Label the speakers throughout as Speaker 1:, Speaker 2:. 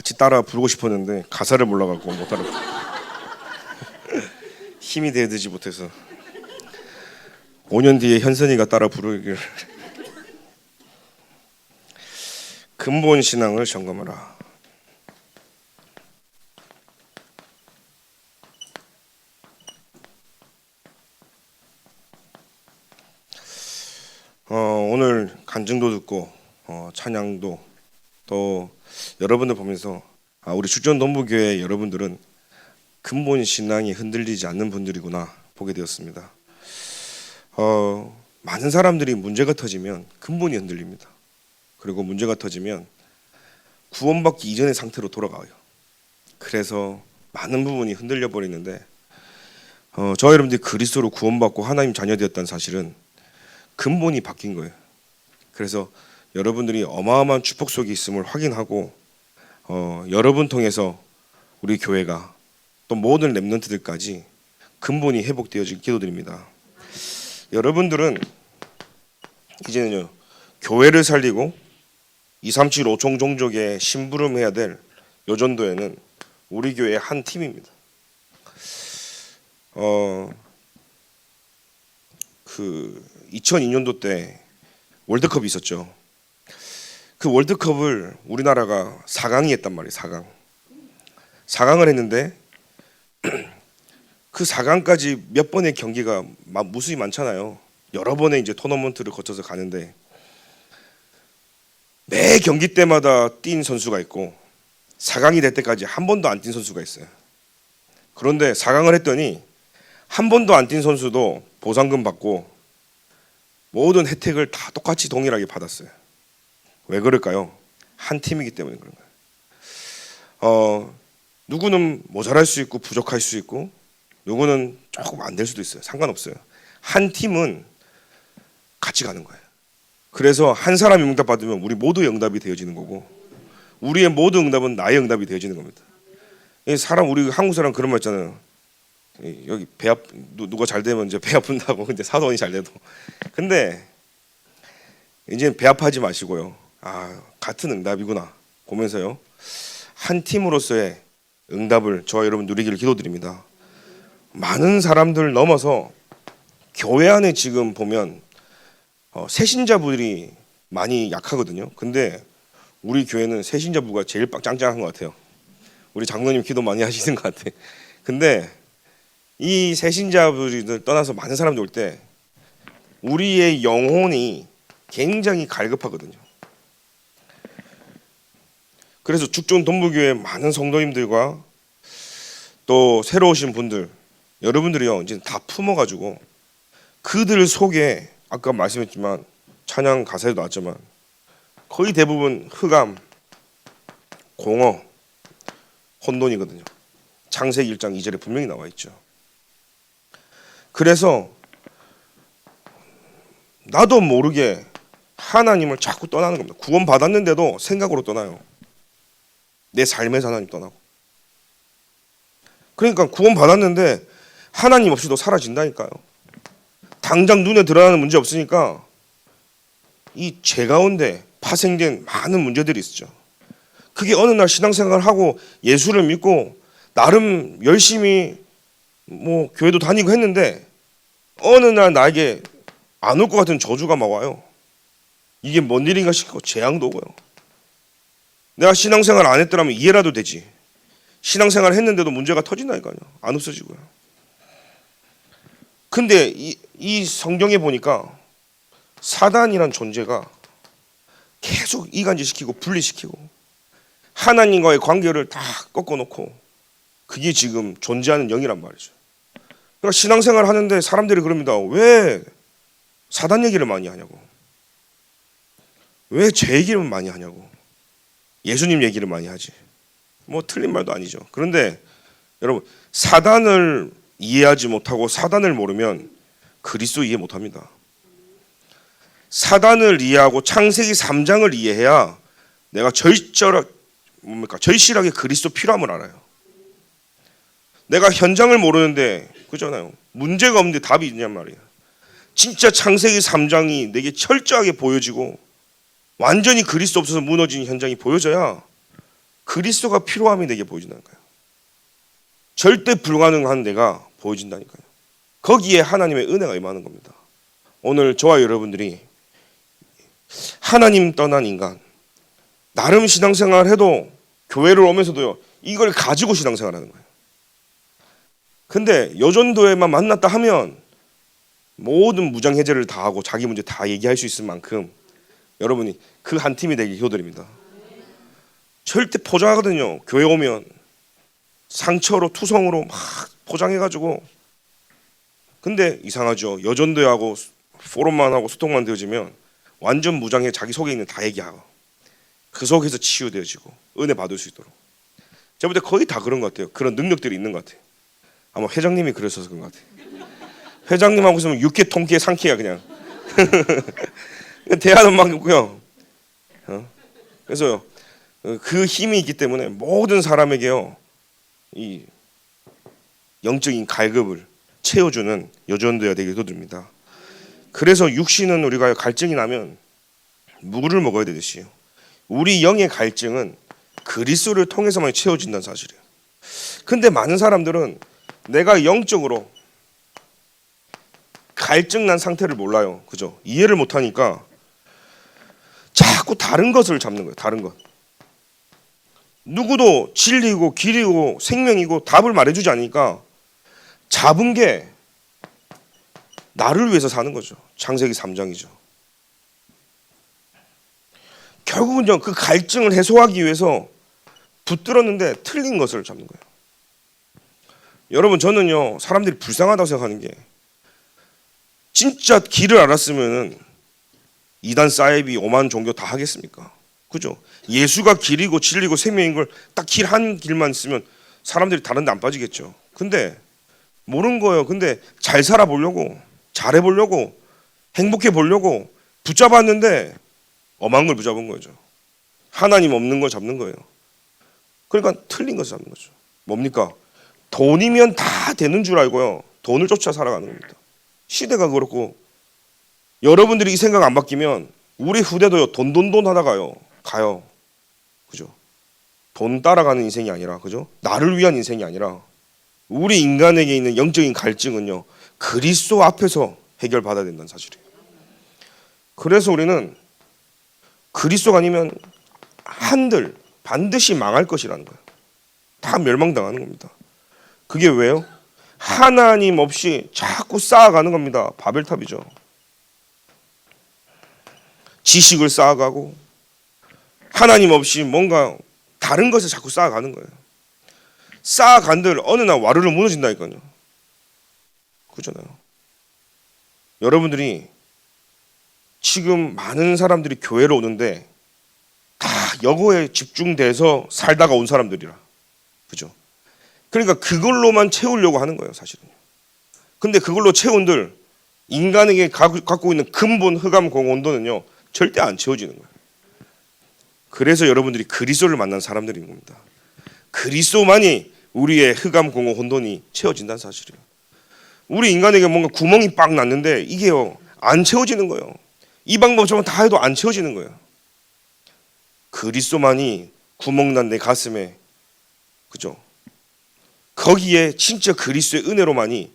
Speaker 1: 같이 따라 부르고 싶었는데 가사를 몰라갖고 못 따라 힘이 되지 못해서 5년 뒤에 현선이가 따라 부르길. 근본 신앙을 점검하라. 오늘 간증도 듣고 찬양도 또 여러분들 보면서 우리 주전동부교회 여러분들은 근본 신앙이 흔들리지 않는 분들이구나 보게 되었습니다. 많은 사람들이 문제가 터지면 근본이 흔들립니다. 그리고 문제가 터지면 구원받기 이전의 상태로 돌아가요. 그래서 많은 부분이 흔들려 버리는데 저와 여러분들이 그리스도로 구원받고 하나님 자녀 되었다는 사실은 근본이 바뀐 거예요. 그래서 여러분들이 어마어마한 축복 속에 있음을 확인하고 여러분 통해서 우리 교회가 또 모든 렘넌트들까지 근본이 회복되어지길 기도드립니다. 여러분들은 이제는요 교회를 살리고 237 5총 종족에 심부름해야 될 요전도에는 우리 교회의 한 팀입니다. 그 2002년도 때 월드컵이 있었죠. 그 월드컵을 우리나라가 4강이 했단 말이에요. 4강을 했는데 그 4강까지 몇 번의 경기가 무수히 많잖아요. 여러 번의 이제 토너먼트를 거쳐서 가는데 매 경기 때마다 뛴 선수가 있고 4강이 될 때까지 한 번도 안 뛴 선수가 있어요. 그런데 4강을 했더니 한 번도 안 뛴 선수도 보상금 받고 모든 혜택을 다 똑같이 동일하게 받았어요. 왜 그럴까요? 한 팀이기 때문에 그런 거예요. 누구는 모자랄 수 있고 부족할 수 있고 누구는 조금 안 될 수도 있어요. 상관없어요. 한 팀은 같이 가는 거예요. 그래서 한 사람이 응답 받으면 우리 모두의 응답이 되어지는 거고 우리의 모든 응답은 나의 응답이 되어지는 겁니다. 우리 한국 사람 그런 말 있잖아요. 여기 누가 잘 되면 이제 배 아픈다고. 근데 사돈이 잘 돼도. 근데 이제 배 아파하지 마시고요. 같은 응답이구나 보면서요. 한 팀으로서의 응답을 저와 여러분 누리기를 기도드립니다. 많은 사람들 넘어서 교회 안에 지금 보면 새신자분들이 많이 약하거든요. 근데 우리 교회는 새신자부가 제일 짱짱한 것 같아요. 우리 장로님 기도 많이 하시는 것 같아. 근데 이 새신자분들 떠나서 많은 사람들 올 때 우리의 영혼이 굉장히 갈급하거든요. 그래서 죽전 동부교회 많은 성도님들과 또 새로 오신 분들 여러분들이요 이제 다 품어가지고 그들 속에 아까 말씀했지만 찬양 가사에도 나왔지만 거의 대부분 흑암, 공허, 혼돈이거든요. 창세기 1장 2절에 분명히 나와 있죠. 그래서 나도 모르게 하나님을 자꾸 떠나는 겁니다. 구원 받았는데도 생각으로 떠나요. 내 삶에서 하나님 떠나고. 그러니까 구원 받았는데 하나님 없이도 사라진다니까요. 당장 눈에 드러나는 문제 없으니까 이 죄 가운데 파생된 많은 문제들이 있죠. 그게 어느 날 신앙생활을 하고 예수를 믿고 나름 열심히 교회도 다니고 했는데 어느 날 나에게 안 올 것 같은 저주가 막 와요. 이게 뭔 일인가 싶고 재앙도 오고요. 내가 신앙생활 안 했더라면 이해라도 되지. 신앙생활 했는데도 문제가 터진다니까요. 안 없어지고요. 근데 이 성경에 보니까 사단이란 존재가 계속 이간질시키고 분리시키고 하나님과의 관계를 다 꺾어놓고 그게 지금 존재하는 영이란 말이죠. 그러니까 신앙생활 하는데 사람들이 그럽니다. 왜 사단 얘기를 많이 하냐고. 왜 제 얘기를 많이 하냐고. 예수님 얘기를 많이 하지. 틀린 말도 아니죠. 그런데 여러분 사단을 이해하지 못하고 사단을 모르면 그리스도 이해 못합니다. 사단을 이해하고 창세기 3장을 이해해야 내가 절실하게 그리스도 필요함을 알아요. 내가 현장을 모르는데 그잖아요. 문제가 없는데 답이 있냔 말이에요. 진짜 창세기 3장이 내게 철저하게 보여지고 완전히 그리스도 없어서 무너진 현장이 보여져야 그리스도가 필요함이 내게 보여진다니까요. 절대 불가능한 내가 보여진다니까요. 거기에 하나님의 은혜가 임하는 겁니다. 오늘 저와 여러분들이 하나님 떠난 인간, 나름 신앙생활 해도 교회를 오면서도요, 이걸 가지고 신앙생활 하는 거예요. 근데 여전도에만 만났다 하면 모든 무장해제를 다 하고 자기 문제 다 얘기할 수 있을 만큼 여러분이 그 한 팀이 되길 기도드립니다. 절대 포장하거든요. 교회 오면 상처로 투성으로 막 포장해가지고. 근데 이상하죠. 여전도하고 포럼만 하고 소통만 되어지면 완전 무장해 자기 속에 있는 다 얘기하고 그 속에서 치유되어지고 은혜 받을 수 있도록. 제가 볼 때 거의 다 그런 것 같아요. 그런 능력들이 있는 것 같아요. 아마 회장님이 그러셔서 그런 것 같아요. 회장님하고 있으면 육회 통쾌 상쾌야 그냥. 대하는 막 있고요. 그래서 그 힘이 있기 때문에 모든 사람에게요, 이 영적인 갈급을 채워주는 여전도야 되길 기도드립니다. 그래서 육신은 우리가 갈증이 나면 물을 먹어야 되듯이요, 우리 영의 갈증은 그리스도를 통해서만 채워진다는 사실이에요. 근데 많은 사람들은 내가 영적으로 갈증난 상태를 몰라요. 그죠? 이해를 못하니까 자꾸 다른 것을 잡는 거예요. 다른 것. 누구도 진리고 길이고 생명이고 답을 말해주지 않으니까 잡은 게 나를 위해서 사는 거죠. 창세기 3장이죠. 결국은요, 그 갈증을 해소하기 위해서 붙들었는데 틀린 것을 잡는 거예요. 여러분, 저는요, 사람들이 불쌍하다고 생각하는 게, 진짜 길을 알았으면은 이단 사이비 오만 종교 다 하겠습니까? 그죠? 예수가 길이고 진리고 생명인 걸 딱 길 한 길만 있으면 사람들이 다른 데 안 빠지겠죠. 근데 모르는 거예요. 근데 잘 살아보려고, 잘해보려고, 행복해보려고 붙잡았는데 엄한 걸 붙잡은 거죠. 하나님 없는 걸 잡는 거예요. 그러니까 틀린 것을 잡는 거죠. 뭡니까? 돈이면 다 되는 줄 알고요, 돈을 쫓아 살아가는 겁니다. 시대가 그렇고, 여러분들이 이 생각 안 바뀌면 우리 후대도요, 돈 하다가요 가요. 그죠? 돈 따라가는 인생이 아니라, 그죠? 나를 위한 인생이 아니라 우리 인간에게 있는 영적인 갈증은요, 그리스도 앞에서 해결받아야 된다는 사실이에요. 그래서 우리는 그리스도가 아니면 한들 반드시 망할 것이라는 거예요. 다 멸망당하는 겁니다. 그게 왜요? 하나님 없이 자꾸 쌓아가는 겁니다. 바벨탑이죠. 지식을 쌓아가고 하나님 없이 뭔가 다른 것을 자꾸 쌓아가는 거예요. 쌓아간들 어느 날 와르르 무너진다니까요. 그렇잖아요. 여러분들이 지금 많은 사람들이 교회로 오는데 다 여거에 집중돼서 살다가 온 사람들이라. 그죠? 그러니까 그걸로만 채우려고 하는 거예요, 사실은. 근데 그걸로 채운들 인간에게 갖고 있는 근본 흑암 공허 온도는요, 절대 안 채워지는 거예요. 그래서 여러분들이 그리스도를 만난 사람들인 겁니다. 그리스도만이 우리의 흑암 공허 혼돈이 채워진다는 사실이에요. 우리 인간에게 뭔가 구멍이 빡 났는데 이게요, 안 채워지는 거예요. 이 방법처럼 다 해도 안 채워지는 거예요. 그리스도만이 구멍 난 내 가슴에, 그죠? 거기에 진짜 그리스도의 은혜로만이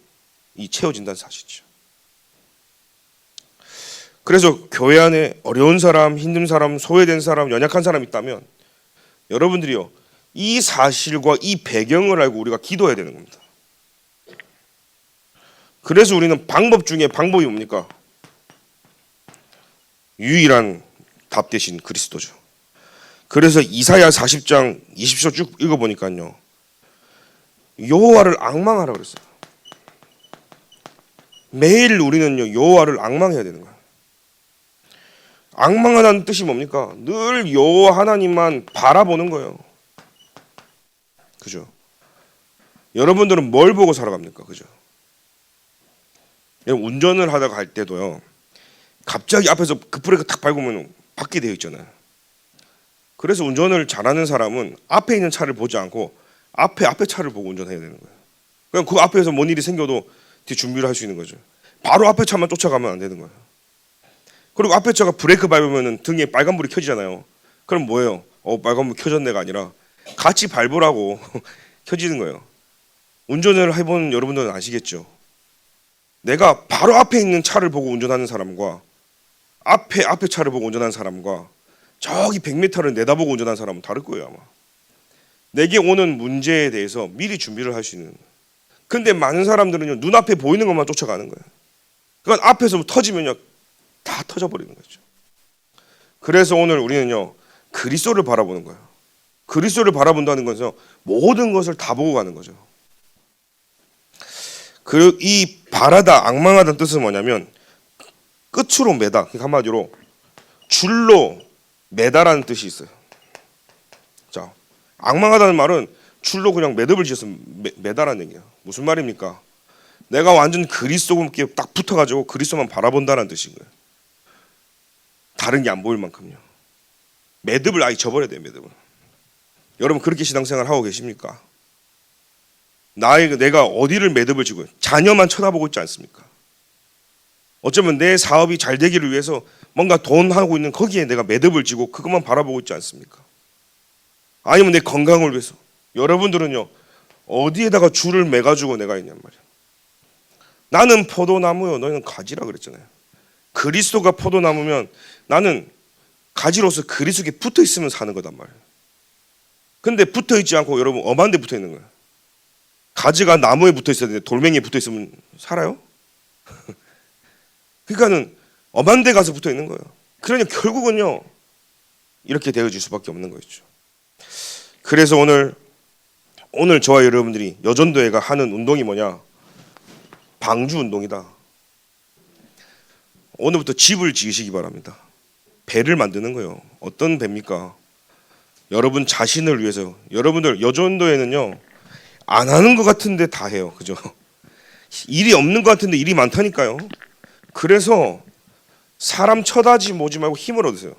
Speaker 1: 이 채워진다는 사실이죠. 그래서 교회 안에 어려운 사람, 힘든 사람, 소외된 사람, 연약한 사람 있다면 여러분들이요, 이 사실과 이 배경을 알고 우리가 기도해야 되는 겁니다. 그래서 우리는 방법 중에 방법이 뭡니까? 유일한 답 대신 그리스도죠. 그래서 이사야 40장 20절 쭉 읽어보니까요, 여호와를 앙망하라 그랬어요. 매일 우리는요, 여호와를 앙망해야 되는 거예요. 앙망하다는 뜻이 뭡니까? 늘 여호와 하나님만 바라보는 거예요. 그죠? 여러분들은 뭘 보고 살아갑니까? 그죠? 운전을 하다가 갈 때도요, 갑자기 앞에서 급브레이크 탁 밟으면 받게 되어 있잖아요. 그래서 운전을 잘하는 사람은 앞에 있는 차를 보지 않고 앞에 차를 보고 운전해야 되는 거예요. 그냥 그 앞에서 뭔 일이 생겨도 뒤 준비를 할 수 있는 거죠. 바로 앞에 차만 쫓아가면 안 되는 거예요. 그리고 앞에 차가 브레이크 밟으면 등에 빨간불이 켜지잖아요. 그럼 뭐예요? 빨간불 켜졌네가 아니라 같이 밟으라고 켜지는 거예요. 운전을 해본 여러분들은 아시겠죠? 내가 바로 앞에 있는 차를 보고 운전하는 사람과 앞에 차를 보고 운전하는 사람과 저기 100m를 내다보고 운전하는 사람은 다를 거예요 아마. 내게 오는 문제에 대해서 미리 준비를 할 수 있는. 근데 많은 사람들은요 눈앞에 보이는 것만 쫓아가는 거예요. 그러니까 앞에서 터지면요 다 터져버리는 거죠. 그래서 오늘 우리는요 그리스도를 바라보는 거예요. 그리스도를 바라본다는 것은 모든 것을 다 보고 가는 거죠. 이 바라다, 앙망하다는 뜻은 뭐냐면 끝으로 매다. 그러니까 한마디로 줄로 매다라는 뜻이 있어요. 자, 앙망하다는 말은 줄로 그냥 매듭을 지어서 매다라는 얘기야. 무슨 말입니까? 내가 완전 그리스도께 딱 붙어가지고 그리스도만 바라본다는 뜻인 거예요. 다른 게 안 보일 만큼요. 매듭을 아예 져버려야 돼요. 매듭을. 여러분 그렇게 신앙생활 하고 계십니까? 내가 어디를 매듭을 지고 자녀만 쳐다보고 있지 않습니까? 어쩌면 내 사업이 잘 되기를 위해서 뭔가 돈 하고 있는 거기에 내가 매듭을 지고 그것만 바라보고 있지 않습니까? 아니면 내 건강을 위해서. 여러분들은요 어디에다가 줄을 매가지고 내가 있냔 말이야. 나는 포도나무요 너희는 가지라 그랬잖아요. 그리스도가 포도나무면 나는 가지로서 그리스도에 붙어 있으면 사는 거단 말이에요. 근데 붙어 있지 않고 여러분 엄한 데 붙어 있는 거예요. 가지가 나무에 붙어 있어야 되는데 돌멩이에 붙어 있으면 살아요? 그러니까는 엄한 데 가서 붙어 있는 거예요. 그러니까 결국은요 이렇게 되어질 수밖에 없는 거죠. 그래서 오늘 저와 여러분들이 여전도회가 하는 운동이 뭐냐? 방주 운동이다. 오늘부터 집을 지으시기 바랍니다. 배를 만드는 거예요. 어떤 배입니까? 여러분 자신을 위해서. 여러분들 여전도회는요 안 하는 것 같은데 다 해요. 그죠? 일이 없는 것 같은데 일이 많다니까요. 그래서 사람 쳐다지 보지 말고 힘을 얻으세요.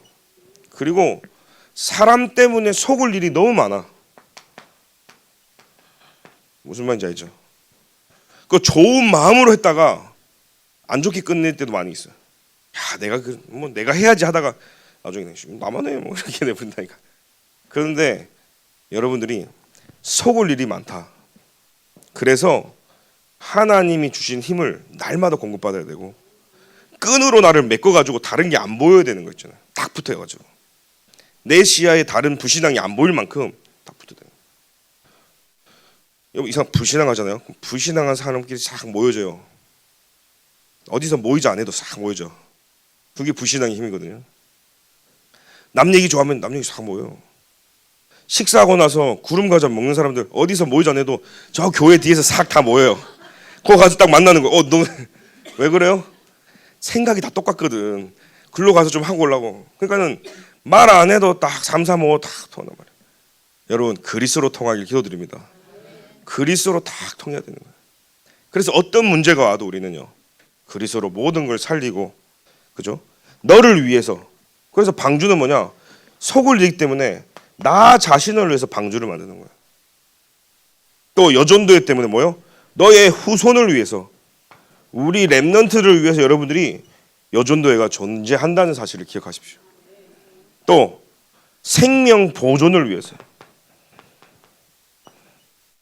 Speaker 1: 그리고 사람 때문에 속을 일이 너무 많아. 무슨 말인지 알죠? 그 좋은 마음으로 했다가 안 좋게 끝낼 때도 많이 있어요. 야, 내가 해야지 하다가 나중에 나만 해 뭐 이렇게 내버린다니까. 그런데 여러분들이 속을 일이 많다. 그래서 하나님이 주신 힘을 날마다 공급받아야 되고 끈으로 나를 메꿔가지고 다른 게 안 보여야 되는 거 있잖아요. 딱 붙어가지고 내 시야에 다른 불신앙이 안 보일 만큼 딱 붙어야 돼요. 여러분 이상 불신앙하잖아요. 불신앙한 사람끼리 싹 모여져요. 어디서 모이지 않아도 싹 모여져. 그게 불신앙의 힘이거든요. 남 얘기 좋아하면 남 얘기 싹 모여요. 식사하고 나서 구름과자 먹는 사람들 어디서 모이지 않아도 저 교회 뒤에서 싹 다 모여요. 거기 가서 딱 만나는 거. 너 왜 그래요? 생각이 다 똑같거든. 글로 가서 좀 하고 오려고. 그러니까는 말 안 해도 딱 3, 4, 5 딱 통한단 말이에요. 여러분 그리스도로 통하길 기도드립니다. 그리스도로 딱 통해야 되는 거예요. 그래서 어떤 문제가 와도 우리는요 그리스도로 모든 걸 살리고, 그죠? 너를 위해서. 그래서 방주는 뭐냐? 속을 이기 때문에 나 자신을 위해서 방주를 만드는 거예요. 또 여전도회 때문에 뭐요? 너의 후손을 위해서, 우리 렘넌트를 위해서 여러분들이 여전도회가 존재한다는 사실을 기억하십시오. 또 생명 보존을 위해서.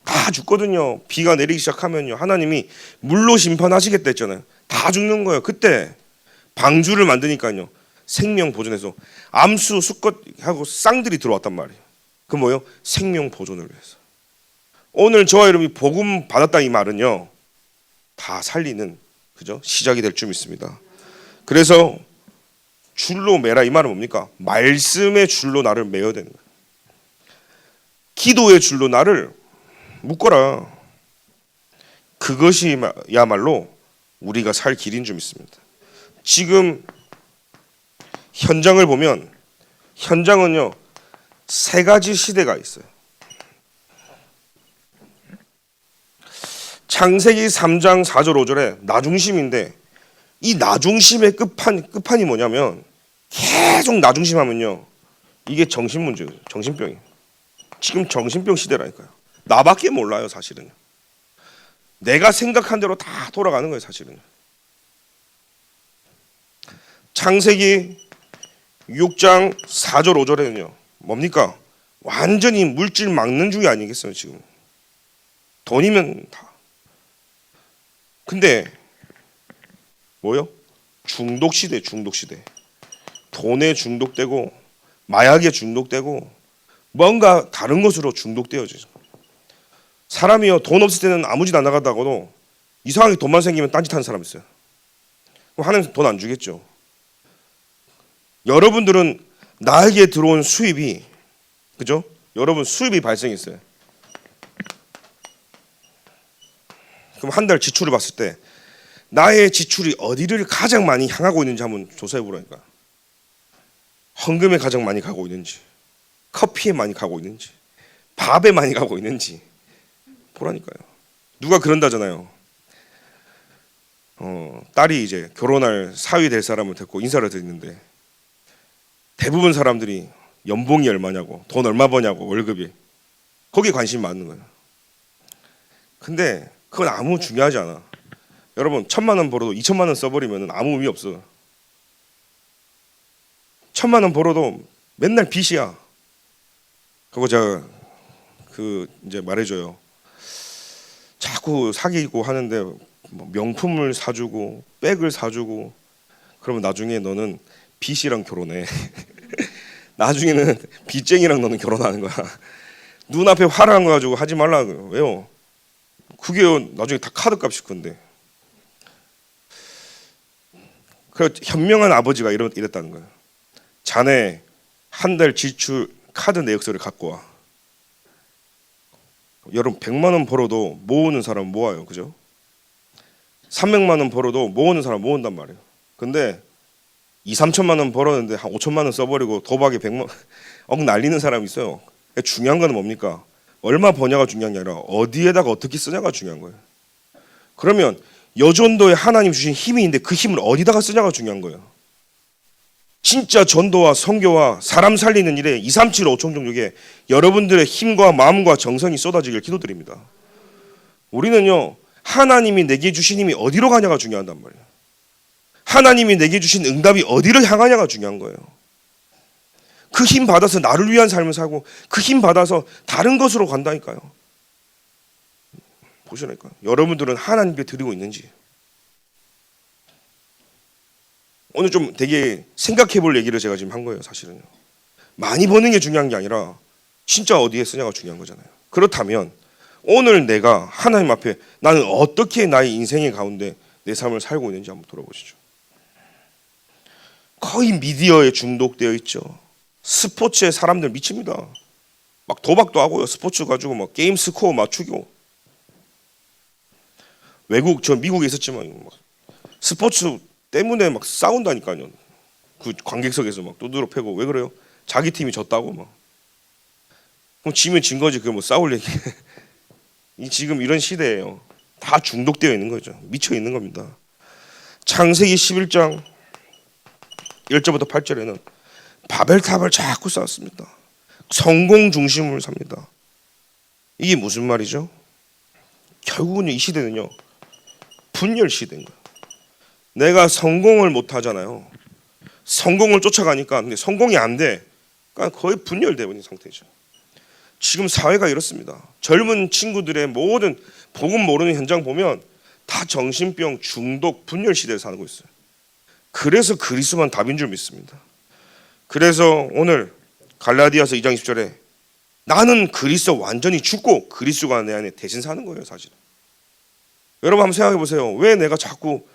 Speaker 1: 다 죽거든요. 비가 내리기 시작하면요 하나님이 물로 심판하시겠다 했잖아요. 다 죽는 거예요. 그때 방주를 만드니까요 생명 보존해서 암수 수컷하고 쌍들이 들어왔단 말이에요. 그 뭐예요? 생명 보존을 위해서. 오늘 저와 여러분이 복음 받았다 이 말은요 다 살리는, 그죠? 시작이 될 줄 믿습니다. 그래서 줄로 매라 이 말은 뭡니까? 말씀의 줄로 나를 매어야 되는 거예요. 기도의 줄로 나를 묶어라. 그것이야말로 우리가 살 길인 줄 믿습니다. 지금 현장을 보면 현장은요 세 가지 시대가 있어요. 창세기 3장 4절 5절에 나중심인데 이 나중심의 끝판이 뭐냐면 계속 나중심하면요 이게 정신문제예요. 정신병이에요. 지금 정신병 시대라니까요. 나밖에 몰라요 사실은. 내가 생각한 대로 다 돌아가는 거예요 사실은. 창세기 6장 4절 5절에는요 뭡니까? 완전히 물질 막는 중이 아니겠어요 지금. 돈이면 다. 근데 뭐요? 중독 시대, 중독 시대. 돈에 중독되고 마약에 중독되고 뭔가 다른 것으로 중독되어지죠. 사람이요, 돈 없을 때는 아무 짓 안 나가다가도 이상하게 돈만 생기면 딴짓하는 사람 있어요. 그럼 하나님 돈 안 주겠죠. 여러분들은 나에게 들어온 수입이, 그죠? 여러분 수입이 발생했어요. 그럼 한 달 지출을 봤을 때 나의 지출이 어디를 가장 많이 향하고 있는지 한번 조사해 보라니까. 헌금에 가장 많이 가고 있는지, 커피에 많이 가고 있는지, 밥에 많이 가고 있는지 보라니까요. 누가 그런다잖아요. 딸이 이제 결혼할 사위 될 사람을 데리고 인사를 드리는데 대부분 사람들이 연봉이 얼마냐고, 돈 얼마 버냐고, 월급이, 거기에 관심이 많은 거예요. 근데 그건 아무 중요하지 않아. 여러분 1,000만 원 벌어도 2,000만 원 써버리면 아무 의미 없어. 1,000만 원 벌어도 맨날 빚이야. 그거 제가 이제 말해줘요. 자꾸 사귀고 하는데 명품을 사주고 백을 사주고 그러면 나중에 너는 빚이랑 결혼해. 나중에는 빚쟁이랑 너는 결혼하는 거야. 눈앞에 화려한 거 가지고 하지 말라고요. 왜요? 그게 나중에 다 카드값일 건데. 그 현명한 아버지가 이랬다는 거예요. 자네 한 달 지출 카드 내역서를 갖고 와. 여러분 100만 원 벌어도 모으는 사람 모아요, 그죠? 300만 원 벌어도 모으는 사람 모은단 말이에요. 근데 2, 3천만 원 벌었는데 한 5천만 원 써버리고 도박에 100만 억 날리는 사람이 있어요. 중요한 건 뭡니까? 얼마 버냐가 중요한 게 아니라 어디에다가 어떻게 쓰냐가 중요한 거예요. 그러면 여전도에 하나님 주신 힘이 있는데 그 힘을 어디다가 쓰냐가 중요한 거예요. 진짜 전도와 선교와 사람 살리는 일에 2, 3, 7, 5천 종족에 여러분들의 힘과 마음과 정성이 쏟아지길 기도드립니다. 우리는요, 하나님이 내게 주신 힘이 어디로 가냐가 중요하단 말이에요. 하나님이 내게 주신 응답이 어디로 향하냐가 중요한 거예요. 그 힘 받아서 나를 위한 삶을 살고 그 힘 받아서 다른 것으로 간다니까요. 보시라니까요. 여러분들은 하나님께 드리고 있는지. 오늘 좀 되게 생각해 볼 얘기를 제가 지금 한 거예요, 사실은요. 많이 버는 게 중요한 게 아니라 진짜 어디에 쓰냐가 중요한 거잖아요. 그렇다면 오늘 내가 하나님 앞에 나는 어떻게 나의 인생의 가운데 내 삶을 살고 있는지 한번 돌아보시죠. 거의 미디어에 중독되어 있죠. 스포츠에 사람들 미칩니다. 막 도박도 하고요. 스포츠 가지고 막 게임 스코어 맞추고. 저 미국에 있었지만 막 스포츠 때문에 막 싸운다니까요. 그 관객석에서 막 두드러 패고. 왜 그래요? 자기 팀이 졌다고 막. 그럼 지면 진 거지. 그게 뭐 싸울 얘기. 지금 이런 시대예요. 다 중독되어 있는 거죠. 미쳐 있는 겁니다. 창세기 11장 1절부터 8절에는 바벨탑을 자꾸 쌓았습니다. 성공 중심을 삽니다. 이게 무슨 말이죠? 결국은 이 시대는요, 분열 시대인 거예요. 내가 성공을 못 하잖아요. 성공을 쫓아가니까 근데 성공이 안 돼. 그러니까 거의 분열되어 있는 상태죠. 지금 사회가 이렇습니다. 젊은 친구들의 모든 복음 모르는 현장 보면 다 정신병, 중독, 분열 시대에 사는 거 있어요. 그래서 그리스도만 답인 줄 믿습니다. 그래서 오늘 갈라디아서 2장 20절에 나는 그리스도 완전히 죽고 그리스도가 내 안에 대신 사는 거예요, 사실. 여러분 한번 생각해 보세요. 왜 내가 자꾸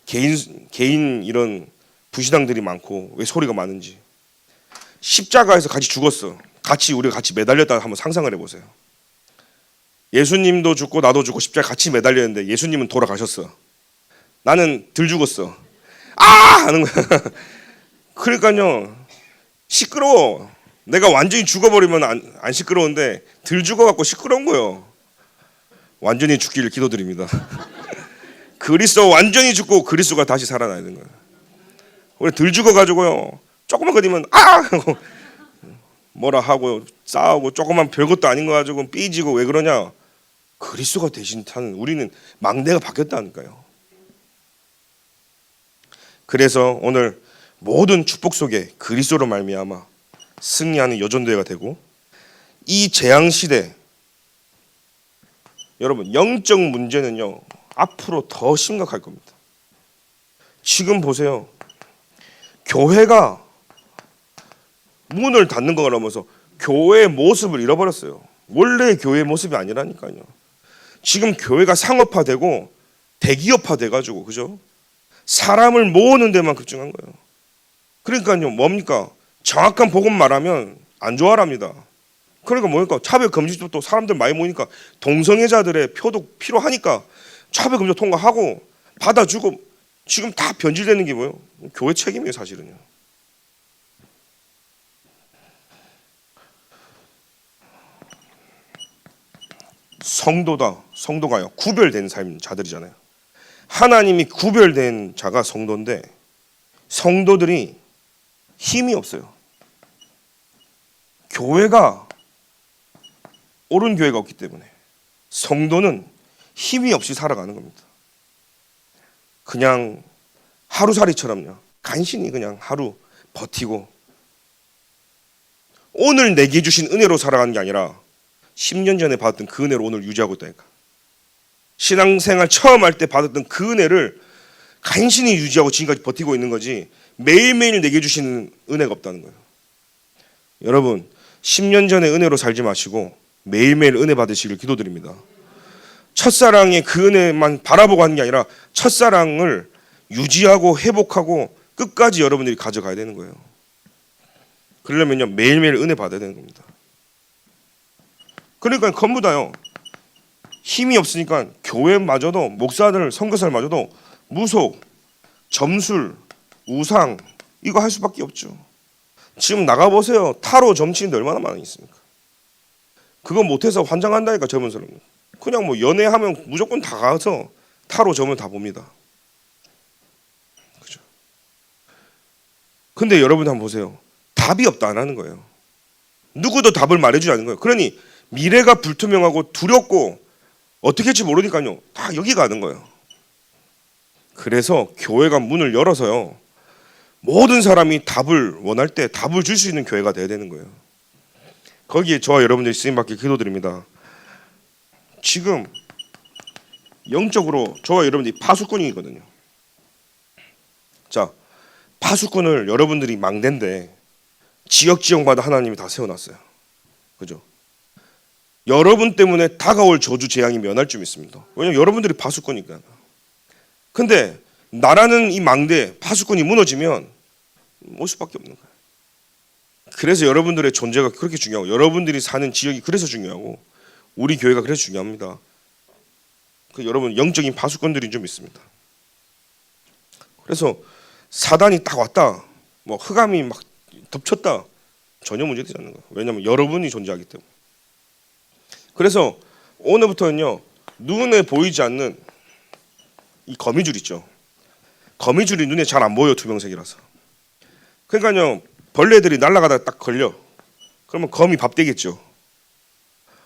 Speaker 1: 개인 이런 부신앙들이 많고 왜 소리가 많은지. 십자가에서 같이 죽었어. 우리가 같이 매달렸다가 한번 상상을 해보세요. 예수님도 죽고 나도 죽고 십자가에 같이 매달렸는데 예수님은 돌아가셨어. 나는 덜 죽었어. 아! 하는 거야. 그러니까요, 시끄러워. 내가 완전히 죽어버리면 안 시끄러운데 덜 죽어갖고 시끄러운 거예요. 완전히 죽기를 기도드립니다. 그리스도 완전히 죽고 그리스도가 다시 살아나야 되는 거예요. 우리 덜 죽어가지고요, 조금만 거리면 아! 하고 뭐라 하고 싸우고 조금만 별것도 아닌 거 가지고 삐지고. 왜 그러냐? 그리스도가 대신 타는 우리는 망대가 바뀌었다니까요. 그래서 오늘 모든 축복 속에 그리스도로 말미암아 승리하는 여전도회가 되고, 이 재앙 시대 여러분 영적 문제는요 앞으로 더 심각할 겁니다. 지금 보세요. 교회가 문을 닫는 거라면서 교회의 모습을 잃어버렸어요. 원래 교회의 모습이 아니라니까요. 지금 교회가 상업화되고 대기업화돼가지고, 그죠? 사람을 모으는 데만 집중한 거예요. 그러니까요, 뭡니까? 정확한 복음 말하면 안 좋아합니다. 그러니까 뭡니까? 차별금지법도 사람들 많이 모이니까 동성애자들의 표도 필요하니까 차별금지법 통과하고 받아주고, 지금 다 변질되는 게 뭐예요? 교회 책임이에요, 사실은요. 성도가요 구별된 삶 자들이잖아요. 하나님이 구별된 자가 성도인데, 성도들이 힘이 없어요. 교회가 옳은 교회가 없기 때문에 성도는 힘이 없이 살아가는 겁니다. 그냥 하루살이처럼요, 간신히 그냥 하루 버티고, 오늘 내게 주신 은혜로 살아가는 게 아니라 10년 전에 받았던 그 은혜로 오늘 유지하고 있다니까. 신앙생활 처음 할 때 받았던 그 은혜를 간신히 유지하고 지금까지 버티고 있는 거지, 매일매일 내게 주시는 은혜가 없다는 거예요. 여러분 10년 전에 은혜로 살지 마시고 매일매일 은혜 받으시길 기도드립니다. 첫사랑의 그 은혜만 바라보고 하는 게 아니라 첫사랑을 유지하고 회복하고 끝까지 여러분들이 가져가야 되는 거예요. 그러려면요 매일매일 은혜 받아야 되는 겁니다. 그러니까 전부 다요 힘이 없으니까 교회마저도, 목사들, 선교사들마저도 무속, 점술, 우상 이거 할 수밖에 없죠. 지금 나가보세요. 타로 점치는데 얼마나 많이 있습니까? 그거 못해서 환장한다니까. 젊은 사람 그냥 뭐 연애하면 무조건 다 가서 타로 점을 다 봅니다. 그죠? 근데 여러분 한번 보세요. 답이 없다 안 하는 거예요. 누구도 답을 말해주지 않는 거예요. 그러니 미래가 불투명하고 두렵고 어떻게 할지 모르니까요 다 여기 가는 거예요. 그래서 교회가 문을 열어서요 모든 사람이 답을 원할 때 답을 줄 수 있는 교회가 돼야 되는 거예요. 거기에 저와 여러분들이 쓰임받길 기도드립니다. 지금 영적으로 저와 여러분들이 파수꾼이거든요. 자, 파수꾼을 여러분들이 망대인데 지역마다 하나님이 다 세워놨어요. 그죠? 여러분 때문에 다가올 저주 재앙이 면할 줄 믿습니다. 왜냐하면 여러분들이 파수꾼이니까. 근데 나라는 이 망대 파수꾼이 무너지면 올 수밖에 없는 거예요. 그래서 여러분들의 존재가 그렇게 중요하고, 여러분들이 사는 지역이 그래서 중요하고, 우리 교회가 그래서 중요합니다. 그 여러분 영적인 파수꾼들인 줄 믿습니다. 그래서 사단이 딱 왔다, 뭐 흑암이 막 덮쳤다, 전혀 문제되지 않는 거예요. 왜냐하면 여러분이 존재하기 때문에. 그래서 오늘부터는요 눈에 보이지 않는 이 거미줄 있죠. 거미줄이 눈에 잘 안 보여요. 투명색이라서. 그러니까요 벌레들이 날아가다 딱 걸려. 그러면 거미 밥 되겠죠.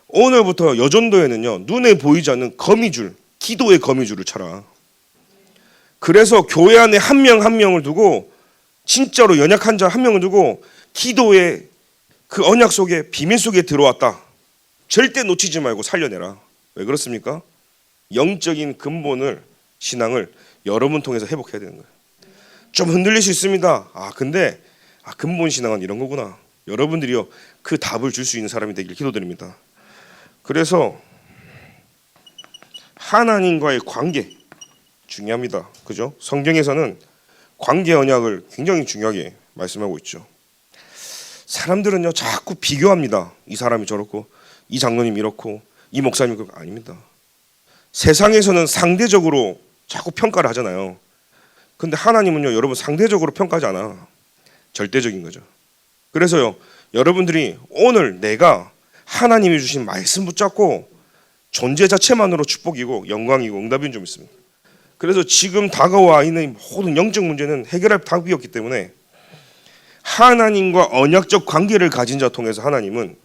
Speaker 1: 오늘부터 여전도에는요 눈에 보이지 않는 거미줄, 기도의 거미줄을 쳐라. 그래서 교회 안에 한 명 한 명을 두고, 진짜로 연약한 자 한 명을 두고 기도의 그 언약 속에, 비밀 속에 들어왔다. 절대 놓치지 말고 살려내라. 왜 그렇습니까? 영적인 근본을, 신앙을 여러분 통해서 회복해야 되는 거예요. 좀 흔들릴 수 있습니다. 근데 근본 신앙은 이런 거구나. 여러분들이요 그 답을 줄 수 있는 사람이 되길 기도드립니다. 그래서 하나님과의 관계 중요합니다. 그죠? 성경에서는 관계 언약을 굉장히 중요하게 말씀하고 있죠. 사람들은요 자꾸 비교합니다. 이 사람이 저렇고, 이 장로님 이렇고, 이 목사님 그렇고. 아닙니다. 세상에서는 상대적으로 자꾸 평가를 하잖아요. 근데 하나님은요 여러분 상대적으로 평가하지 않아. 절대적인 거죠. 그래서요 여러분들이 오늘 내가 하나님이 주신 말씀 붙잡고 존재 자체만으로 축복이고 영광이고 응답인 줄 믿습니다. 그래서 지금 다가와 있는 모든 영적 문제는 해결할 답이 없기 때문에 하나님과 언약적 관계를 가진 자 통해서 하나님은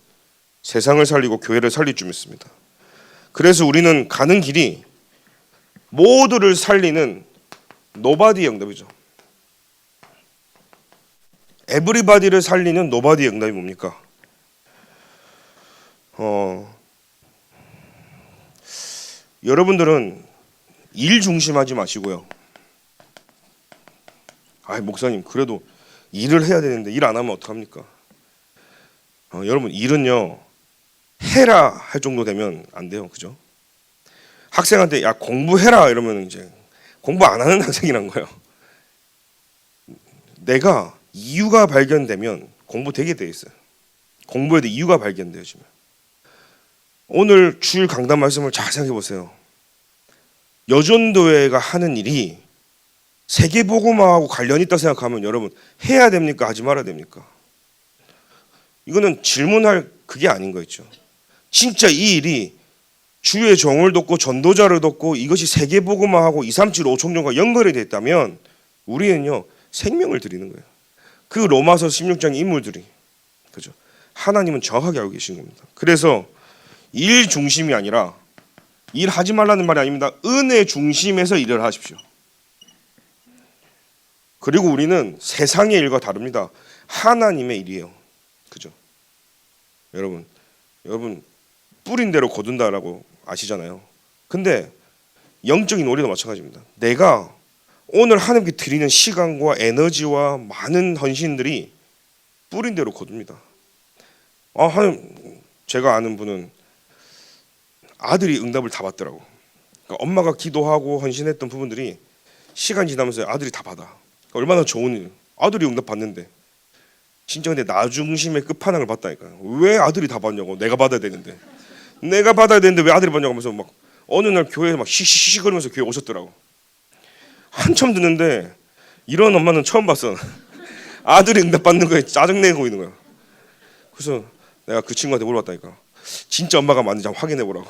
Speaker 1: 세상을 살리고 교회를 살릴 줄 믿습니다. 그래서 우리는 가는 길이 모두를 살리는 노바디 응답이죠. 에브리바디를 살리는 노바디의 응답이 뭡니까? 여러분들은 일 중심하지 마시고요. 목사님 그래도 일을 해야 되는데 일 안 하면 어떡합니까? 여러분 일은요 해라 할 정도 되면 안 돼요, 그죠? 학생한테 야 공부해라 이러면 이제 공부 안 하는 학생이란 거예요. 내가 이유가 발견되면 공부 되게 돼 있어요. 공부에 대해 이유가 발견되어지면. 오늘 주일 강단 말씀을 잘 생각해 보세요. 여전도회가 하는 일이 세계복음화하고 관련이 있다 생각하면 여러분 해야 됩니까? 하지 말아야 됩니까? 이거는 질문할 그게 아닌 거 있죠. 진짜 이 일이 주의 종을 돕고 전도자를 돕고 이것이 세계복음화하고 237 5청년과 연결이 됐다면 우리는요 생명을 드리는 거예요. 그 로마서 16장 인물들이 그죠? 하나님은 정확하게 알고 계신 겁니다. 그래서 일 중심이 아니라 일하지 말라는 말이 아닙니다. 은혜 중심에서 일을 하십시오. 그리고 우리는 세상의 일과 다릅니다. 하나님의 일이에요. 그죠? 여러분 뿌린 대로 거둔다라고 아시잖아요. 근데 영적인 원리도 마찬가지입니다. 내가 오늘 하나님께 드리는 시간과 에너지와 많은 헌신들이 뿌린 대로 거둡니다. 하나님, 제가 아는 분은 아들이 응답을 다 받더라고. 그러니까 엄마가 기도하고 헌신했던 부분들이 시간 지나면서 아들이 다 받아. 얼마나 좋은 일. 아들이 응답 받는데. 진짜 근데 나 중심의 끝판왕을 봤다니까요. 왜 아들이 다 받냐고. 내가 받아야 되는데. 내가 받아야 되는데 왜 아들이 받냐고 하면서 막 어느 날 교회에 막 시시시 거리면서 교회 오셨더라고. 한참 듣는데 이런 엄마는 처음 봤어. 아들이 응답 받는 거에 짜증내고 있는 거야. 그래서 내가 그 친구한테 물어봤다니까. 진짜 엄마가 맞는지 한번 확인해 보라고.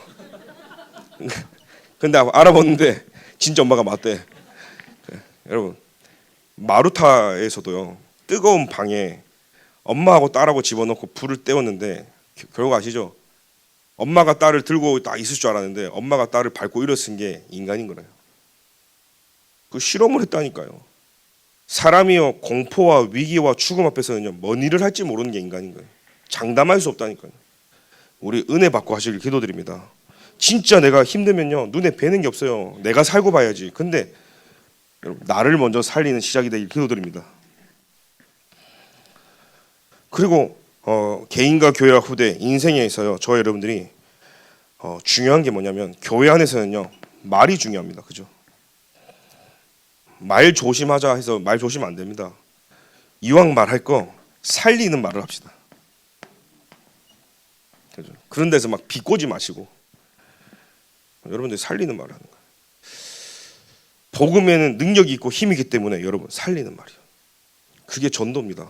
Speaker 1: 근데 알아봤는데 진짜 엄마가 맞대. 여러분 마루타에서도요 뜨거운 방에 엄마하고 딸하고 집어넣고 불을 떼웠는데 결국 아시죠? 엄마가 딸을 들고 딱 있을 줄 알았는데 엄마가 딸을 밟고 일어선 게 인간인 거예요. 그 실험을 했다니까요. 사람이요 공포와 위기와 죽음 앞에서는요 뭔 일을 할지 모르는 게 인간인 거예요. 장담할 수 없다니까요. 우리 은혜 받고 하시길 기도드립니다. 진짜 내가 힘들면요 눈에 뵈는 게 없어요. 내가 살고 봐야지. 근데 여러분 나를 먼저 살리는 시작이 되길 기도드립니다. 그리고 개인과 교회와 후대 인생에 있어요 저와 여러분들이 중요한 게 뭐냐면 교회 안에서는요 말이 중요합니다. 그죠? 말 조심하자 해서 말 조심 안 됩니다. 이왕 말할 거 살리는 말을 합시다. 그죠? 그런 데서 막 비꼬지 마시고 여러분들 살리는 말을 하는 거예요. 복음에는 능력이 있고 힘이 있기 때문에 여러분 살리는 말이요. 그게 전도입니다.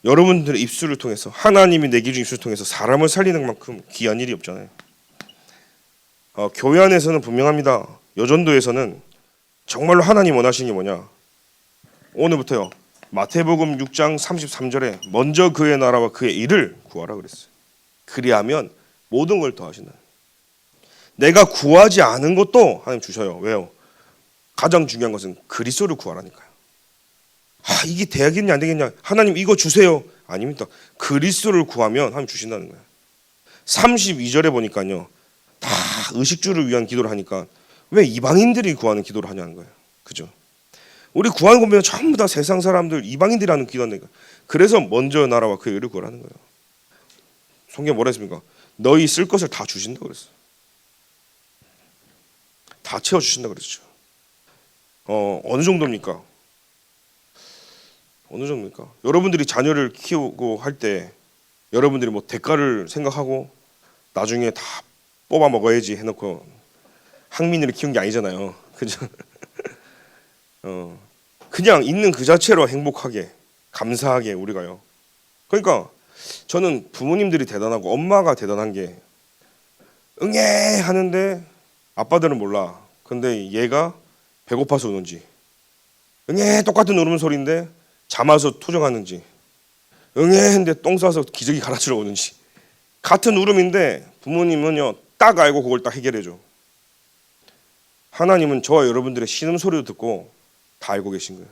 Speaker 1: 여러분들의 입술을 통해서 하나님이 내게 준 입술을 통해서 사람을 살리는 만큼 귀한 일이 없잖아요. 교회 안에서는 분명합니다. 여전도에서는 정말로 하나님 원하시는 게 뭐냐? 오늘부터요. 마태복음 6장 33절에 먼저 그의 나라와 그의 일을 구하라 그랬어요. 그리하면 모든 걸 더하신다. 내가 구하지 않은 것도 하나님 주셔요. 왜요? 가장 중요한 것은 그리스도를 구하라니까요. 이게 되겠냐 안 되겠냐? 하나님 이거 주세요. 아닙니다. 그리스도를 구하면 하나님 주신다는 거예요. 32절에 보니까요. 다 의식주를 위한 기도를 하니까 왜 이방인들이 구하는 기도를 하냐는 거예요. 그죠? 우리 구하는 거 보면 전부 다 세상 사람들 이방인들이 하는 기도니까. 그래서 먼저 나라와 그의 의를 구하라는 거예요. 성경 뭐라 했습니까? 너희 쓸 것을 다 주신다고 그랬어요. 다 채워주신다고 그랬죠. 어느 정도입니까? 어느 정도입니까? 여러분들이 자녀를 키우고 할 때 여러분들이 뭐 대가를 생각하고 나중에 다 뽑아 먹어야지 해놓고 항민이를 키운 게 아니잖아요. 그죠? 그냥 있는 그 자체로 행복하게 감사하게 우리가요. 그러니까 저는 부모님들이 대단하고 엄마가 대단한 게 응애 하는데 아빠들은 몰라. 근데 얘가 배고파서 우는지 응애 똑같은 울음소리인데 잠아서 투정하는지 응애 했는데 똥 싸서 기저귀 갈아주러 오는지 같은 울음인데 부모님은요 딱 알고 그걸 딱 해결해줘. 하나님은 저와 여러분들의 신음소리도 듣고 다 알고 계신 거예요.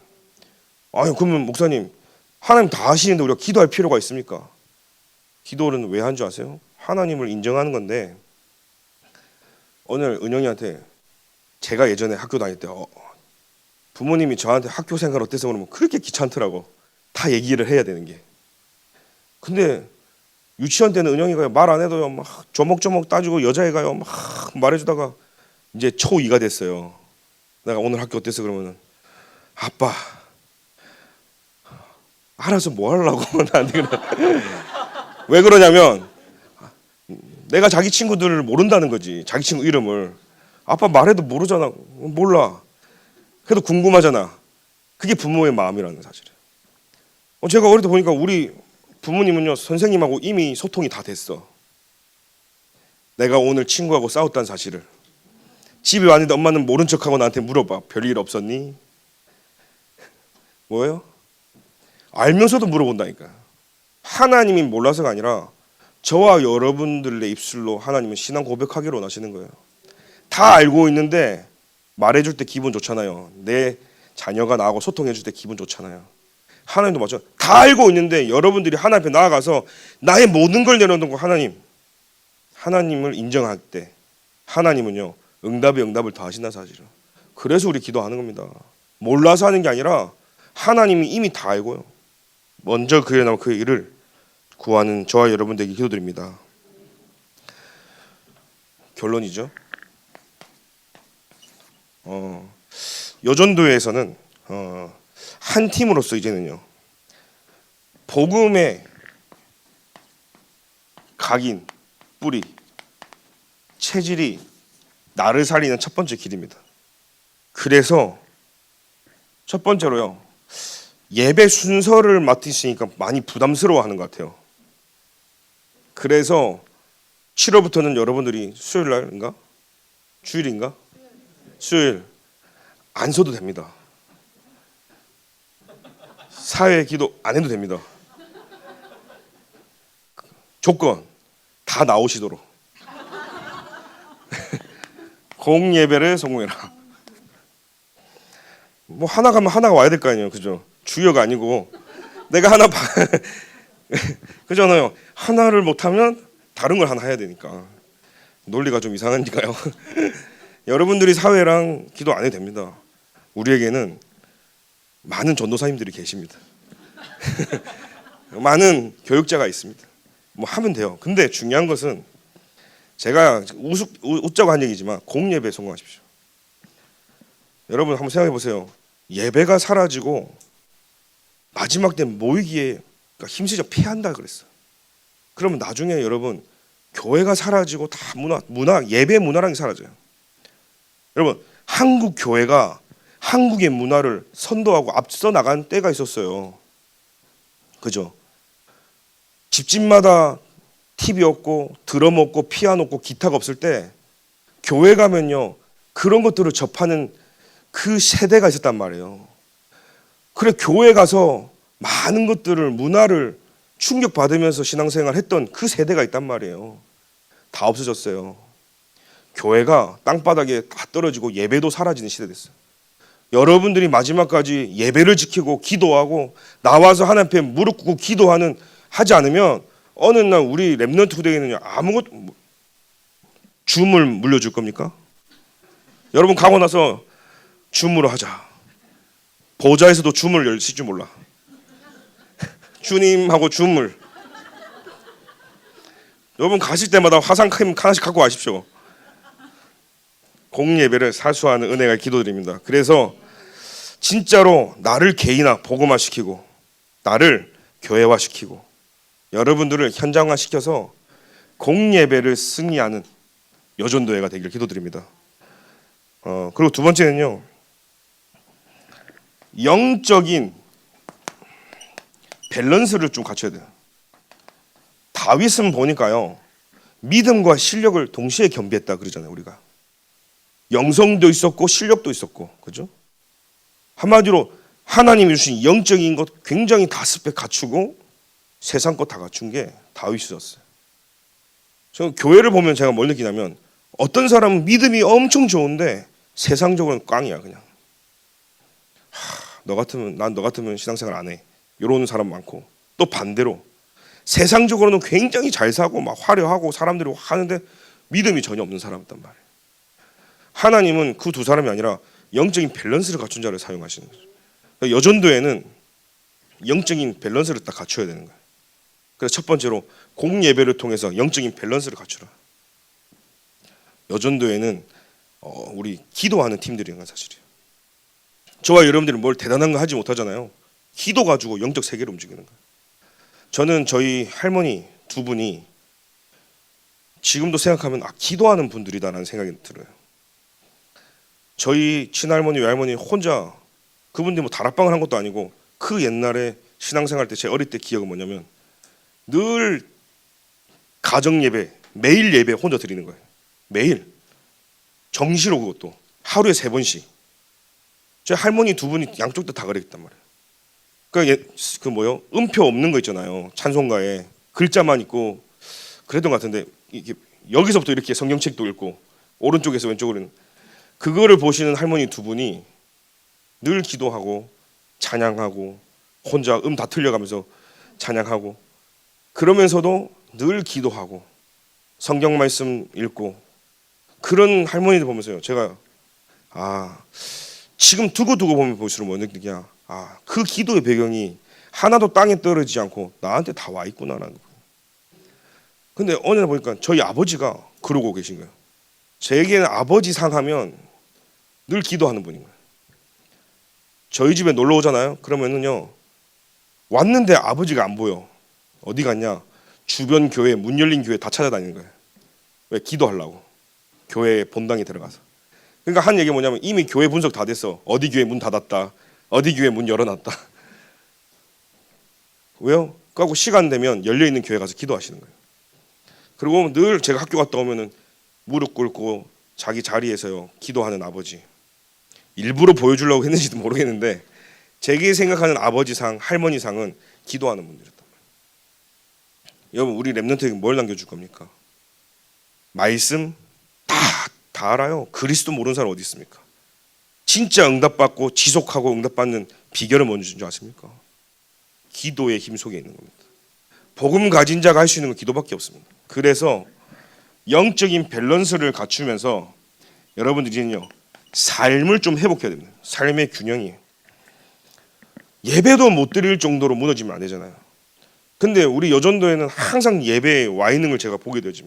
Speaker 1: 아니 그러면 목사님 하나님 다 하시는데 우리가 기도할 필요가 있습니까? 기도는 왜 한 줄 아세요? 하나님을 인정하는 건데 오늘 은영이한테 제가 예전에 학교 다닐 때 부모님이 저한테 학교 생활 어때서 그러면 그렇게 귀찮더라고. 다 얘기를 해야 되는 게. 근데 유치원 때는 은영이가 말 안 해도요 막 조목조목 따지고 여자애가요 막 말해주다가 이제 초2가 됐어요. 내가 오늘 학교 어땠어 그러면은 아빠 알아서 뭐 하려고 나한테 그래. 왜 그러냐면 내가 자기 친구들을 모른다는 거지. 자기 친구 이름을 아빠 말해도 모르잖아. 몰라. 그래도 궁금하잖아. 그게 부모의 마음이라는 사실이에요. 제가 어릴 때 보니까 우리 부모님은요 선생님하고 이미 소통이 다 됐어. 내가 오늘 친구하고 싸웠다는 사실을 집에 왔는데 엄마는 모른 척하고 나한테 물어봐. 별일 없었니? 뭐예요? 알면서도 물어본다니까. 하나님이 몰라서가 아니라 저와 여러분들의 입술로 하나님은 신앙 고백하기를 원하시는 거예요. 다 알고 있는데 말해줄 때 기분 좋잖아요. 내 자녀가 나하고 소통해줄 때 기분 좋잖아요. 하나님도 맞죠. 다 알고 있는데 여러분들이 하나님 앞에 나아가서 나의 모든 걸 내려놓고 하나님을 인정할 때 하나님은요 응답에 응답을 더 하신다 사실은. 그래서 우리 기도하는 겁니다. 몰라서 하는 게 아니라 하나님이 이미 다 알고요. 먼저 그에 나온 그의 일을 구하는 저와 여러분들에게 기도드립니다. 결론이죠. 여전도에서는 한 팀으로서 이제는요 복음의 각인 뿌리 체질이 나를 살리는 첫 번째 길입니다. 그래서 첫 번째로요 예배 순서를 맡으시니까 많이 부담스러워하는 것 같아요. 그래서 7월부터는 여러분들이 수요일 날인가? 주일인가? 수요일 안 서도 됩니다. 사회 기도 안 해도 됩니다. 조건 다 나오시도록 공예배를 성공해라. 뭐 하나 가면 하나가 와야 될 거 아니에요, 그죠? 주여가 아니고 내가 하나 그잖아요. 하나를 못하면 다른 걸 하나 해야 되니까 논리가 좀 이상하니까요. 여러분들이 사회랑 기도 안 해도 됩니다. 우리에게는 많은 전도사님들이 계십니다. 많은 교육자가 있습니다. 뭐 하면 돼요. 근데 중요한 것은 제가 웃자고 한 얘기지만 공예배에 성공하십시오. 여러분 한번 생각해 보세요. 예배가 사라지고 마지막 때 모이기에 힘쓰자 피한다 그랬어요. 그러면 나중에 여러분 교회가 사라지고 다 문화 예배 문화랑이 사라져요. 여러분 한국 교회가 한국의 문화를 선도하고 앞서 나간 때가 있었어요. 그죠? 집집마다 TV 없고 드럼 없고 피아노 없고 기타가 없을 때 교회 가면요 그런 것들을 접하는 그 세대가 있었단 말이에요. 그래 교회 가서 많은 것들을 문화를 충격받으면서 신앙생활 했던 그 세대가 있단 말이에요. 다 없어졌어요. 교회가 땅바닥에 다 떨어지고 예배도 사라지는 시대 됐어요. 여러분들이 마지막까지 예배를 지키고 기도하고 나와서 하나님 앞에 무릎 꿇고 기도하는 하지 않으면 어느 날 우리 렘넌트 후대에는요 아무것도 줌을 물려줄 겁니까? 여러분 가고 나서 줌으로 하자. 보좌에서도 줌을 열실 줄 몰라. 주님하고 줌을. 여러분 가실 때마다 화상 크림 하나씩 갖고 가십시오. 공예배를 사수하는 은혜가 기도드립니다. 그래서 진짜로 나를 개인화 복음화시키고 나를 교회화시키고 여러분들을 현장화시켜서 공예배를 승리하는 여전도회가 되길 기도드립니다. 그리고 두 번째는요 영적인 밸런스를 좀 갖춰야 돼요. 다윗은 보니까요 믿음과 실력을 동시에 겸비했다 그러잖아요. 우리가 영성도 있었고 실력도 있었고, 그죠? 한마디로 하나님이 주신 영적인 것 굉장히 다 스펙 갖추고 세상 것 다 갖춘 게 다윗이었어요. 저 교회를 보면 제가 뭘 느끼냐면 어떤 사람은 믿음이 엄청 좋은데 세상적으로는 꽝이야 그냥. 난 너 같으면 신앙생활 안 해. 이런 사람 많고, 또 반대로 세상적으로는 굉장히 잘 사고 막 화려하고 사람들이 하는데 믿음이 전혀 없는 사람이란 말이에요. 하나님은 그 두 사람이 아니라 영적인 밸런스를 갖춘 자를 사용하시는 거죠. 그러니까 여전도에는 영적인 밸런스를 딱 갖춰야 되는 거예요. 그래서 첫 번째로 공예배를 통해서 영적인 밸런스를 갖추라. 여전도에는 우리 기도하는 팀들인 건 사실이에요. 저와 여러분들은 뭘 대단한 거 하지 못하잖아요. 기도 가지고 영적 세계를 움직이는 거예요. 저는 저희 할머니 두 분이 지금도 생각하면 기도하는 분들이다라는 생각이 들어요. 저희 친할머니, 외할머니 혼자, 그분들이 뭐 다락방을 한 것도 아니고 그 옛날에 신앙생활 때 제 어릴 때 기억은 뭐냐면 늘 가정 예배, 매일 예배 혼자 드리는 거예요. 매일 정시로, 그것도 하루에 3번씩. 제 할머니 두 분이 양쪽 다 그랬단 말이에요. 그러니까 음표 없는 거 있잖아요. 찬송가에 글자만 있고 그랬던 것 같은데, 이게 여기서부터 이렇게 성경책도 읽고 오른쪽에서 왼쪽으로는, 그거를 보시는 할머니 두 분이 늘 기도하고 찬양하고 혼자 다 틀려가면서 찬양하고, 그러면서도 늘 기도하고 성경 말씀 읽고, 그런 할머니들 보면서요, 제가 지금 두고두고 보면 볼수록 뭐 느끼냐, 그 기도의 배경이 하나도 땅에 떨어지지 않고 나한테 다 와 있구나라는 거예요. 근데 어느 날 보니까 저희 아버지가 그러고 계신 거예요. 제게는 아버지 상하면 늘 기도하는 분인 거예요. 저희 집에 놀러 오잖아요. 그러면은요, 왔는데 아버지가 안 보여. 어디 갔냐? 주변 교회, 문 열린 교회 다 찾아다니는 거예요. 왜? 기도하려고. 교회 본당에 들어가서. 그러니까 한 얘기가 뭐냐면 이미 교회 분석 다 됐어. 어디 교회 문 닫았다, 어디 교회 문 열어놨다. 왜요? 그러고 시간 되면 열려있는 교회 가서 기도하시는 거예요. 그리고 늘 제가 학교 갔다 오면은 무릎 꿇고 자기 자리에서요 기도하는 아버지. 일부러 보여주려고 했는지도 모르겠는데 제게 생각하는 아버지상, 할머니상은 기도하는 분들이었단 말이에요. 여러분, 우리 랩런트에게 뭘 남겨줄 겁니까? 말씀 다 알아요. 그리스도 모르는 사람 어디 있습니까? 진짜 응답받고 지속하고 응답받는 비결은 뭔지 아십니까? 기도의 힘 속에 있는 겁니다. 복음 가진 자가 할 수 있는 건 기도밖에 없습니다. 그래서 영적인 밸런스를 갖추면서 여러분들이요 삶을 좀 회복해야 됩니다. 삶의 균형이에요. 예배도 못 드릴 정도로 무너지면 안 되잖아요. 근데 우리 여전도에는 항상 예배에 와 있는 걸 제가 보게 되죠.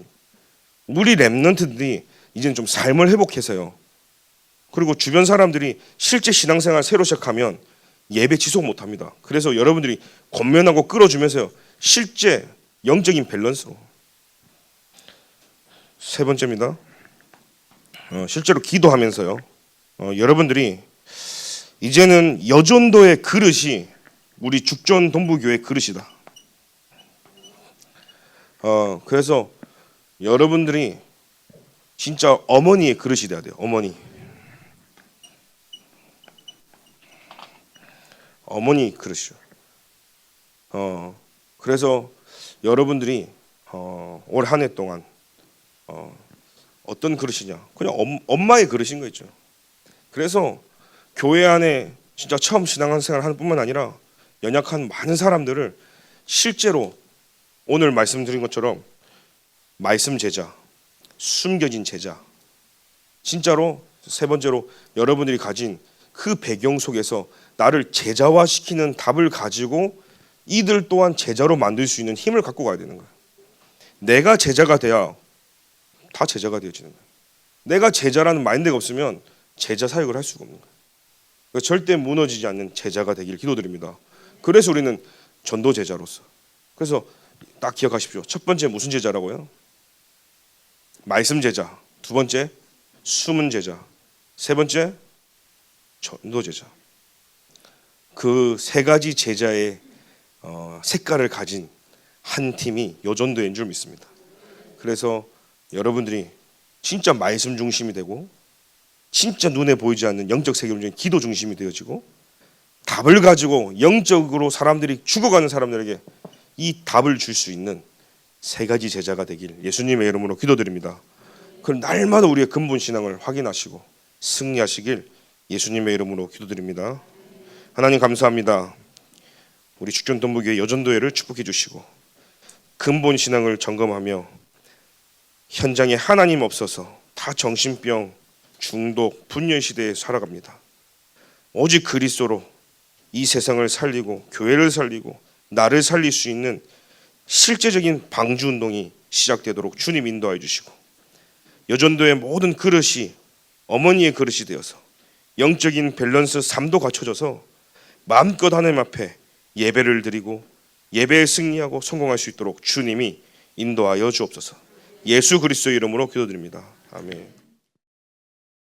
Speaker 1: 우리 랩런트들이 이제는 좀 삶을 회복해서요, 그리고 주변 사람들이 실제 신앙생활 새로 시작하면 예배 지속 못합니다. 그래서 여러분들이 권면하고 끌어주면서요 실제 영적인 밸런스로. 세 번째입니다. 실제로 기도하면서요, 여러분들이 이제는 여전도의 그릇이 우리 죽전 동부교회 그릇이다. 그래서 여러분들이 진짜 어머니의 그릇이 돼야 돼요. 어머니 그릇이요. 그래서 여러분들이 올 한 해 동안 어떤 그릇이냐? 그냥 엄마의 그릇인 거 있죠. 그래서 교회 안에 진짜 처음 신앙생활 하는 뿐만 아니라 연약한 많은 사람들을 실제로 오늘 말씀드린 것처럼 말씀 제자, 숨겨진 제자, 진짜로 세 번째로 여러분들이 가진 그 배경 속에서 나를 제자화시키는 답을 가지고 이들 또한 제자로 만들 수 있는 힘을 갖고 가야 되는 거예요. 내가 제자가 돼야 다 제자가 되어지는 거예요. 내가 제자라는 마인드가 없으면 제자 사역을 할 수가 없는 거예요. 그러니까 절대 무너지지 않는 제자가 되길 기도드립니다. 그래서 우리는 전도 제자로서. 그래서 딱 기억하십시오. 첫 번째 무슨 제자라고요? 말씀 제자. 두 번째 숨은 제자. 세 번째 전도 제자. 그 세 가지 제자의 색깔을 가진 한 팀이 여전도인 줄 믿습니다. 그래서 여러분들이 진짜 말씀 중심이 되고 진짜 눈에 보이지 않는 영적 세계 중에 기도 중심이 되어지고 답을 가지고 영적으로 사람들이 죽어가는 사람들에게 이 답을 줄 수 있는 세 가지 제자가 되길 예수님의 이름으로 기도드립니다. 그럼 날마다 우리의 근본 신앙을 확인하시고 승리하시길 예수님의 이름으로 기도드립니다. 하나님 감사합니다. 우리 축전동부교회 여전도회를 축복해 주시고 근본 신앙을 점검하며 현장에 하나님 없어서 다 정신병, 중독, 분열 시대에 살아갑니다. 오직 그리스도로 이 세상을 살리고 교회를 살리고 나를 살릴 수 있는 실제적인 방주 운동이 시작되도록 주님 인도하여 주시고 여전도의 모든 그릇이 어머니의 그릇이 되어서 영적인 밸런스 삶도 갖춰져서 마음껏 하나님 앞에 예배를 드리고 예배에 승리하고 성공할 수 있도록 주님이 인도하여 주옵소서. 예수 그리스도의 이름으로 기도드립니다. 아멘.